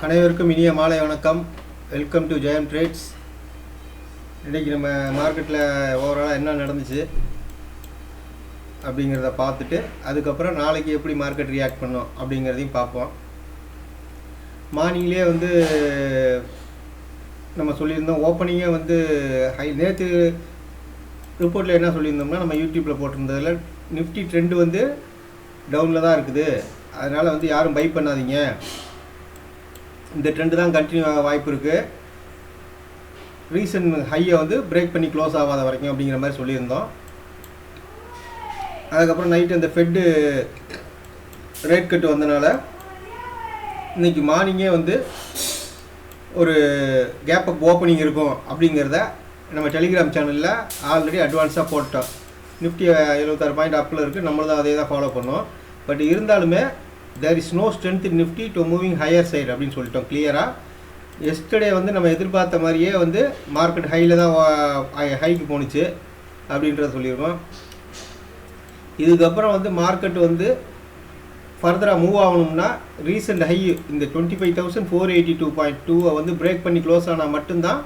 அனைவருக்கும் இனிய மாலை வணக்கம். Welcome to Jayam Trades. இன்றைக்கி நம்ம மார்க்கெட்டில் ஓவராலாக என்ன நடந்துச்சு அப்படிங்கிறத பார்த்துட்டு அதுக்கப்புறம் நாளைக்கு எப்படி மார்க்கெட் ரியாக்ட் பண்ணோம் அப்படிங்கிறதையும் பார்ப்போம். மார்னிங்லேயே நம்ம சொல்லியிருந்தோம் ஓப்பனிங்கே நேற்று ரிப்போர்ட்டில் என்ன சொல்லியிருந்தோம்னா, நம்ம யூடியூப்பில் போட்டிருந்ததில் நிஃப்டி ட்ரெண்டு டவுனில் தான் இருக்குது, அதனால் யாரும் பை பண்ணாதீங்க, இந்த ட்ரெண்டு தான் கண்டினியூ ஆக வாய்ப்பு இருக்குது, ரீசன்ட் ஹையை பிரேக் பண்ணி க்ளோஸ் ஆகாத வரைக்கும் அப்படிங்கிற மாதிரி சொல்லியிருந்தோம். அதுக்கப்புறம் நைட்டு அந்த ஃபெட்டு ரேட் கட்டு வந்தனால இன்றைக்கி மார்னிங்கே ஒரு கேப் அப் ஓப்பனிங் இருக்கும் அப்படிங்கிறத நம்ம டெலிகிராம் சேனலில் ஆல்ரெடி அட்வான்ஸாக போட்டோம். நிஃப்டி 76 பாயிண்ட் அப்பில் இருக்குது, நம்மளும் அதே தான் ஃபாலோ பண்ணோம். பட் இருந்தாலுமே there is no strength in Nifty to moving higher side அப்படின்னு சொல்லிட்டோம் கிளியராக. எஸ்டர்டே நம்ம எதிர்பார்த்த மாதிரியே மார்க்கெட் ஹையில் தான் ஹைக்கு போணுச்சு அப்படின்றத சொல்லியிருக்கோம். இதுக்கப்புறம் மார்க்கெட் ஃபர்தராக மூவ் ஆகணும்னா ரீசெண்ட் ஹை இந்த 25,482.2 பிரேக் பண்ணி க்ளோஸ் ஆனால் மட்டும்தான்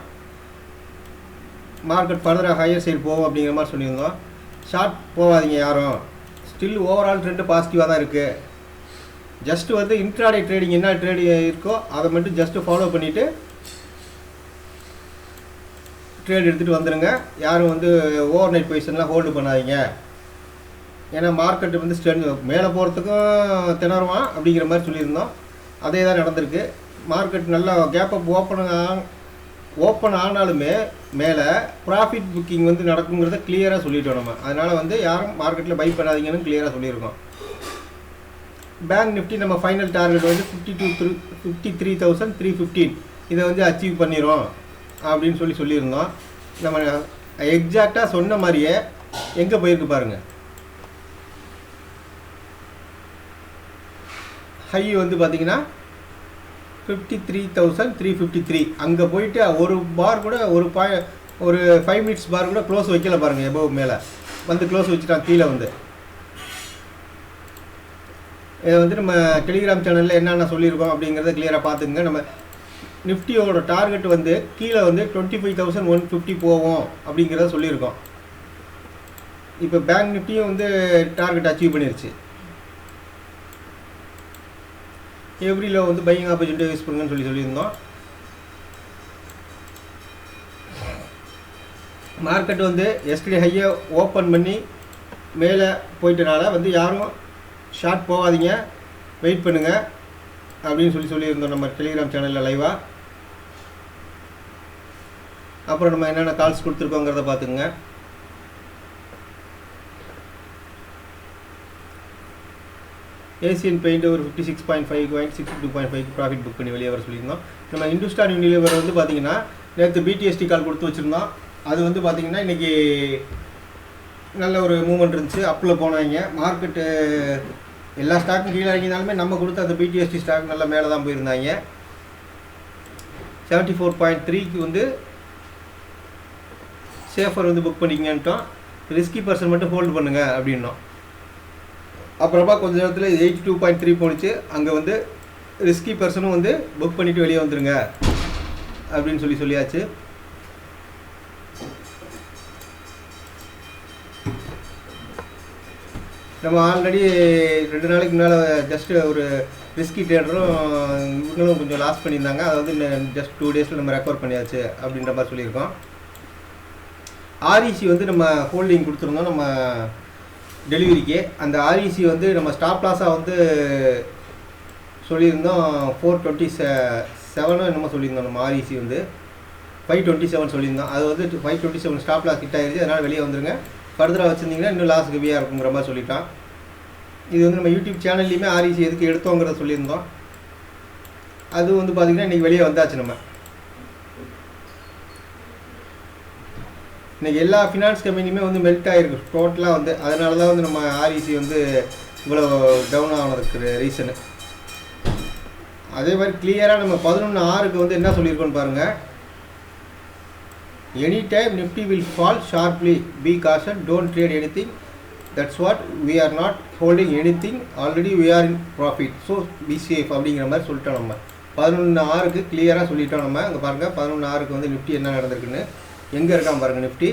மார்க்கெட் ஃபர்தராக ஹையர் சைடு போகும் அப்படிங்கிற மாதிரி சொல்லியிருந்தோம். ஷார்ட் போகாதீங்க யாரும், ஸ்டில் ஓவரால் ட்ரெண்டு பாசிட்டிவாக தான் இருக்குது. ஜஸ்ட்டு இன்ட்ராடே ட்ரேடிங் என்ன ட்ரேடிங் இருக்கோ அதை மட்டும் ஜஸ்ட்டு ஃபாலோ பண்ணிவிட்டு ட்ரேட் எடுத்துகிட்டு வந்துடுங்க. யாரும் ஓவர் நைட் பொசிஷன்லாம் ஹோல்டு பண்ணாதீங்க. ஏன்னா மார்க்கெட்டு ஸ்ட்ரென்த் மேலே போகிறதுக்கும் திணறுவான் அப்படிங்கிற மாதிரி சொல்லியிருந்தோம். அதே தான் நடந்திருக்கு. மார்க்கெட் நல்லா கேப் அப் ஓப்பன் ஆனாலுமே மேலே ப்ராஃபிட் புக்கிங் நடக்குங்கிறத கிளியராக சொல்லிட்டோம் நம்ம. அதனால் யாரும் மார்க்கெட்டில் பை பண்ணாதீங்கன்னு கிளியராக சொல்லியிருக்கோம். பேங்க் நிஃப்டி நம்ம ஃபைனல் டார்கெட் 53,315 இதை அச்சீவ் பண்ணிடும் அப்படின்னு சொல்லியிருந்தோம். நம்ம எக்ஸாக்டாக சொன்ன மாதிரியே எங்கே போயிருக்கு பாருங்கள். ஹை பார்த்திங்கன்னா 53,353 அங்கே போயிட்டு ஒரு பார் கூட ஒரு 5 மினிட்ஸ் பார் கூட க்ளோஸ் வைக்கல பாருங்கள். எபோவ் மேலே க்ளோஸ் வச்சுட்டான். கீழே இதை நம்ம டெலிகிராம் சேனலில் என்னென்ன சொல்லியிருக்கோம் அப்படிங்கிறத கிளியராக பார்த்துக்குங்க. நம்ம நிஃப்டியோட டார்கெட் கீழே 25,150 போவோம் அப்படிங்கிறத சொல்லியிருக்கோம். இப்போ பேங்க் நிஃப்டியும் டார்கெட் அச்சீவ் பண்ணிருச்சு. எவ்ரியில் பையிங் ஆப்பர்ச்சுனிட்டி யூஸ் பண்ணுங்கன்னு சொல்லியிருந்தோம். மார்க்கெட் எஸ்டர்டே ஹையை ஓப்பன் பண்ணி மேலே போயிட்டனால யாரும் ஷார்ட் போகாதீங்க, வெயிட் பண்ணுங்கள் அப்படின்னு சொல்லியிருந்தோம் நம்ம டெலிகிராம் சேனலில் லைவாக. அப்புறம் நம்ம என்னென்ன கால்ஸ் கொடுத்துருக்கோங்கிறத பார்த்துக்குங்க. ஏசியன் பெயிண்ட் ஒரு 56.5 62.5 ப்ராஃபிட் புக் பண்ணி வெளியே வர சொல்லியிருந்தோம். நம்ம இந்துஸ்தான் யூனிலிவர் பார்த்திங்கன்னா நேற்று பிடிஎஸ்டி கால் கொடுத்து வச்சுருந்தோம். அது பார்த்திங்கன்னா இன்றைக்கி நல்ல ஒரு மூவ்மெண்ட் இருந்துச்சு, அப்பில் போனாங்க. மார்க்கெட்டு எல்லா ஸ்டாக்கும் கீழே இறங்கினாலுமே நம்ம கொடுத்த அந்த பிடிஎஸ்டி ஸ்டாக் நல்லா மேலே தான் போயிருந்தாங்க. 74.3க்கு சேஃபர் புக் பண்ணிக்கங்கன்ட்டோம். ரிஸ்கி பர்சன் மட்டும் ஹோல்டு பண்ணுங்கள் அப்படின்னோம். அப்புறமா கொஞ்சம் நேரத்தில் 82.3 போணுச்சு. அங்கே ரிஸ்கி பர்சனும் புக் பண்ணிவிட்டு வெளியே வந்துடுங்க அப்படின்னு சொல்லியாச்சு. நம்ம ஆல்ரெடி 2 நாளைக்கு முன்னால் ஜஸ்ட்டு ஒரு ரிஸ்கி ட்ரேடரும் இவங்களும் கொஞ்சம் லாஸ் பண்ணியிருந்தாங்க. ஜஸ்ட் 2 டேஸில் நம்ம ரெக்கவர் பண்ணியாச்சு அப்படின்ற மாதிரி சொல்லியிருக்கோம். ஆர்இசி நம்ம ஹோல்டிங் கொடுத்துருந்தோம் நம்ம டெலிவரிக்கு. அந்த ஆர்இசி நம்ம ஸ்டாப் லாஸாக சொல்லியிருந்தோம் 427 என்னமோ சொல்லியிருந்தோம். நம்ம ஆர்இசி 527 சொல்லியிருந்தோம். அது 527 ஸ்டாப் லாஸ் ஹிட் ஆகிடுச்சு. அதனால் வெளியே வந்துடுங்க, ஃபர்தராக வச்சுருந்தீங்கன்னா இன்னும் லாஸ் ஹெவியாக இருக்குங்கிற மாதிரி சொல்லிட்டான். இது நம்ம யூடியூப் சேனல்லையுமே ஆர்இசி எதுக்கு எடுத்தோங்கிறத சொல்லியிருந்தோம். அது பார்த்திங்கன்னா இன்றைக்கி வெளியே வந்தாச்சு. நம்ம இன்றைக்கி எல்லா ஃபினான்ஸ் கம்பெனியுமே மெல்ட் ஆகிருக்கு டோட்டலாக. அதனால தான் நம்ம ஆர்இசி இவ்வளோ டவுன் ஆனதுக்கு ரீசனு. அதே மாதிரி கிளியராக நம்ம 11/6க்கு என்ன சொல்லியிருக்கோன்னு பாருங்கள். Anytime Nifty will fall sharply. Be caution. Don't trade anything. That's what we are not holding anything. Already we are in profit. So be safe அப்படிங்கிற மாதிரி சொல்லிட்டோம் நம்ம. 11.6க்கு கிளியராக சொல்லிட்டோம் நம்ம. அங்கே பாருங்கள் 11.6க்கு வந்து நிஃப்டி என்ன நடந்திருக்குன்னு. எங்கே இருக்கான் பாருங்கள் நிஃப்டி.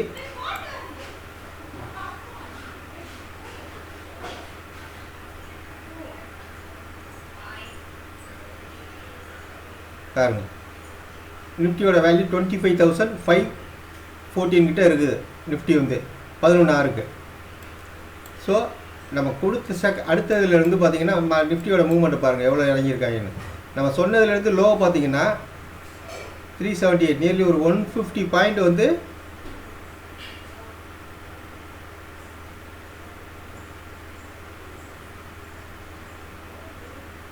பாருங்கள் நிஃப்டியோட வேல்யூ 25,514 கிட்ட இருக்குது நிஃப்டி வந்து 11.6க்கு. ஸோ நம்ம கொடுத்த அடுத்ததுலேருந்து பார்த்தீங்கன்னா நிஃப்டியோட மூவ்மெண்ட்டை பாருங்கள் எவ்வளோ இறங்கியிருக்காங்கன்னு. நம்ம சொன்னதுலேருந்து லோ பார்த்தீங்கன்னா 378, நியர்லி ஒரு 150 பாயிண்ட் வந்து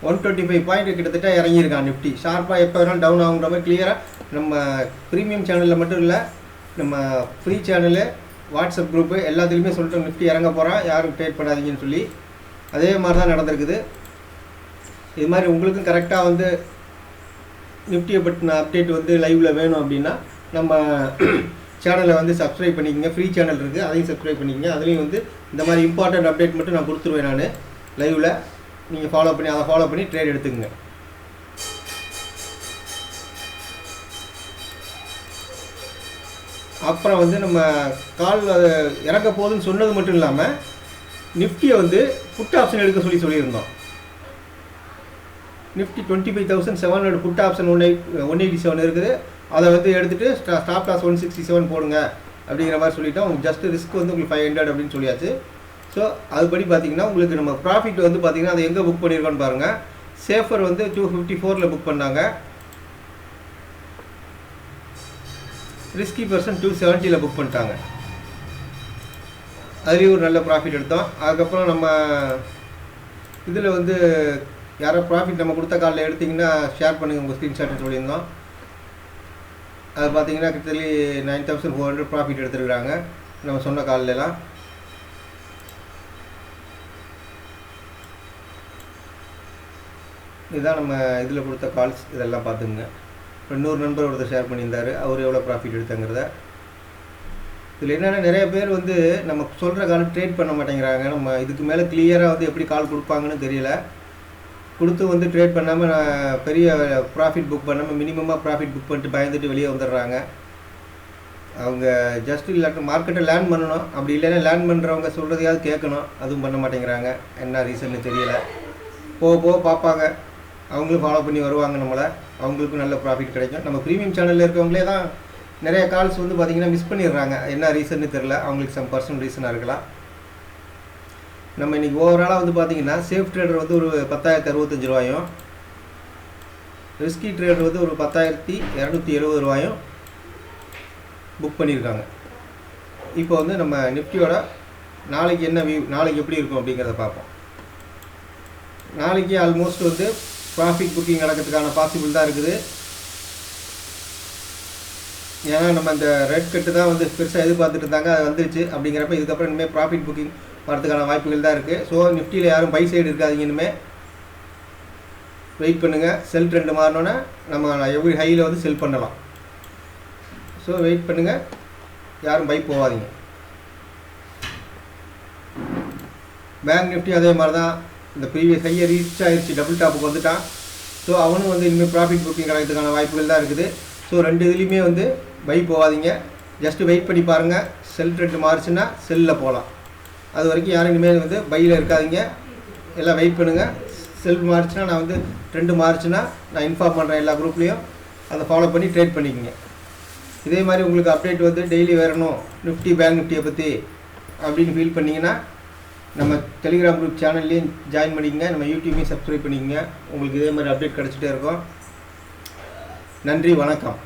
$125 கிட்டத்தட்ட இறங்கியிருக்கான் நிஃப்டி. ஷார்ப்பாக எப்போ வேணாலும் டவுன் ஆகுன்ற மாதிரி கிளியராக நம்ம ப்ரீமியம் சேனலில் மட்டும் இல்லை, நம்ம ஃப்ரீ சேனலு, வாட்ஸ்அப் குரூப்பு எல்லாத்துலேயுமே சொல்லிட்டு நிஃப்டி இறங்க போகிறான், யாரும் ட்ரேட் பண்ணாதீங்கன்னு சொல்லி. அதே மாதிரி தான் நடந்திருக்குது. இது மாதிரி உங்களுக்கும் கரெக்டாக வந்து நிஃப்டியை பற்றின அப்டேட் வந்து லைவில் வேணும் அப்படின்னா நம்ம சேனலை வந்து சப்ஸ்கிரைப் பண்ணிக்கோங்க. ஃப்ரீ சேனல் இருக்குது, அதையும் சப்ஸ்கிரைப் பண்ணிக்கோங்க. அதுலேயும் வந்து இந்த மாதிரி இம்பார்ட்டண்ட் அப்டேட் மட்டும் நான் கொடுத்துருவேன் நான் லைவில். நீங்கள் ஃபாலோ பண்ணி ட்ரேட் எடுத்துக்கங்க. அப்புறம் வந்து நம்ம கால் இறக்க போகுதுன்னு சொன்னது மட்டும் இல்லாமல் நிஃப்டியை வந்து புட் ஆப்ஷன் எடுக்க சொல்லியிருந்தோம். நிஃப்டி 25,700 புட் ஆப்ஷன் 187 இருக்குது. அதை வந்து எடுத்துகிட்டு ஸ்டாப் லாஸ் 167 போடுங்க அப்படிங்கிற மாதிரி சொல்லிட்டோம். ஜஸ்ட் ரிஸ்க் வந்து உங்களுக்கு 500 அப்படின்னு சொல்லியாச்சு. ஸோ அதுபடி பார்த்தீங்கன்னா உங்களுக்கு நம்ம ப்ராஃபிட் வந்து பார்த்தீங்கன்னா அதை எங்கே புக் பண்ணியிருக்கோன்னு பாருங்கள். சேஃபர் வந்து 254 புக் பண்ணாங்க. ரிஸ்கி பர்சன் 270 புக் பண்ணிட்டாங்க. அதுலேயும் ஒரு நல்ல ப்ராஃபிட் எடுத்தோம். அதுக்கப்புறம் நம்ம இதில் வந்து யாரோ ப்ராஃபிட் நம்ம கொடுத்த காலில் எடுத்திங்கன்னா ஷேர் பண்ணுங்கள் உங்கள் ஸ்க்ரீன்ஷாட் சொல்லியிருந்தோம். அது பார்த்தீங்கன்னா கிட்டத்தட்ட 9,400 ப்ராஃபிட் எடுத்துருக்குறாங்க நம்ம சொன்ன காலிலலாம். இதுதான் நம்ம இதில் கொடுத்த கால்ஸ். இதெல்லாம் பார்த்துங்க. இன்னொரு நண்பர் ஒருத்தர் ஷேர் பண்ணியிருந்தார், அவர் எவ்வளோ ப்ராஃபிட் எடுத்தாங்கிறத. இதில் என்னென்னா நிறைய பேர் வந்து நம்ம சொல்கிற கால் ட்ரேட் பண்ண மாட்டேங்கிறாங்க. நம்ம இதுக்கு மேலே கிளியராக வந்து எப்படி கால் கொடுப்பாங்கன்னு தெரியல. கொடுத்து வந்து ட்ரேட் பண்ணாமல் பெரிய ப்ராஃபிட் புக் பண்ணாமல் மினிமமாக ப்ராஃபிட் புக் பண்ணிட்டு பயந்துட்டு வெளியே வந்துடுறாங்க. அவங்க ஜஸ்ட் இல்லாட்ட மார்க்கெட்டை லேர்ன் பண்ணணும். அப்படி இல்லைன்னா லேர்ன் பண்ணுறவங்க சொல்கிறதையாவது கேட்கணும். அதுவும் பண்ண மாட்டேங்கிறாங்க. என்ன ரீசன்னு தெரியல. போக பார்ப்பாங்க, அவங்களும் ஃபாலோ பண்ணி வருவாங்க நம்மளை. அவங்களுக்கும் நல்ல ப்ராஃபிட் கிடைக்கும். நம்ம ப்ரீமியம் சேனலில் இருக்கவங்களே தான் நிறைய கால்ஸ் வந்து பார்த்திங்கன்னா மிஸ் பண்ணிடுறாங்க. என்ன ரீசன்னு தெரில. அவங்களுக்கு சம் பர்சனல் ரீசனாக இருக்கலாம். நம்ம இன்றைக்கி ஓவராலாக வந்து பார்த்திங்கன்னா சேஃப் ட்ரேடர் வந்து ஒரு 10,065 ரூபாயும், ரிஸ்கி ட்ரேடர் வந்து ஒரு 10,270 ரூபாயும் புக் பண்ணியிருக்காங்க. இப்போ வந்து நம்ம நிஃப்டியோட நாளைக்கு என்ன வியூ, நாளைக்கு எப்படி இருக்கும் அப்படிங்கிறத பார்ப்போம். நாளைக்கு ஆல்மோஸ்ட் வந்து ப்ராஃபிட் புக்கிங் நடக்கிறதுக்கான பாசிபிள் தான் இருக்குது. ஏன்னா நம்ம இந்த ரெட் கட்டு தான் வந்து பெருசாக எதிர்பார்த்துட்டு இருந்தாங்க, அது வந்துருச்சு. அப்படிங்கிறப்ப இதுக்கப்புறம் இனிமேல் ப்ராஃபிட் புக்கிங் வரதுக்கான வாய்ப்புகள் தான் இருக்குது. ஸோ நிஃப்டியில் யாரும் பை சைடு இருக்காதிங்க. இனிமேல் வெயிட் பண்ணுங்கள். செல் ட்ரெண்டு மாறினோன்னே நம்ம எவ்வளோ ஹையில் வந்து செல் பண்ணலாம். ஸோ வெயிட் பண்ணுங்கள், யாரும் பை போகாதீங்க. பேங்க் நிஃப்டி அதே மாதிரி தான். இந்த ப்ரீவியஸ் ஹையை ரீச் ஆகிடுச்சு, டபுள் டாப்புக்கு வந்துட்டான். ஸோ அவனும் வந்து இனிமேல் ப்ராஃபிட் புக்கிங் கிடைக்கிறதுக்கான வாய்ப்புகள் தான் இருக்குது. ஸோ ரெண்டு இதுலேயுமே வந்து பை போகாதீங்க. ஜஸ்ட்டு வெயிட் பண்ணி பாருங்கள். செல் ட்ரெண்ட் மாறிச்சுன்னா செல்லில் போகலாம். அது வரைக்கும் யாரும் இனிமேல் வந்து பையில் இருக்காதிங்க. எல்லாம் வெயிட் பண்ணுங்கள். செல் மாறிச்சுன்னா நான் வந்து ட்ரெண்டு மாறிச்சுன்னா நான் இன்ஃபார்ம் பண்ணுறேன் எல்லா குரூப்லேயும். அதை ஃபாலோ பண்ணி ட்ரேட் பண்ணிக்கோங்க. இதே மாதிரி உங்களுக்கு அப்டேட் வந்து டெய்லி வரணும் நிஃப்டி பேங்க் நிஃப்டியை பற்றி அப்படின்னு ஃபீல் பண்ணிங்கன்னா நம்ம டெலிகிராம் குரூப் சேனல்லையும் ஜாயின் பண்ணிக்கங்க. நம்ம யூடியூப்லையும் சப்ஸ்கிரைப் பண்ணிக்கங்க. உங்களுக்கு இதே மாதிரி அப்டேட் கிடச்சிட்டே இருக்கும். நன்றி, வணக்கம்.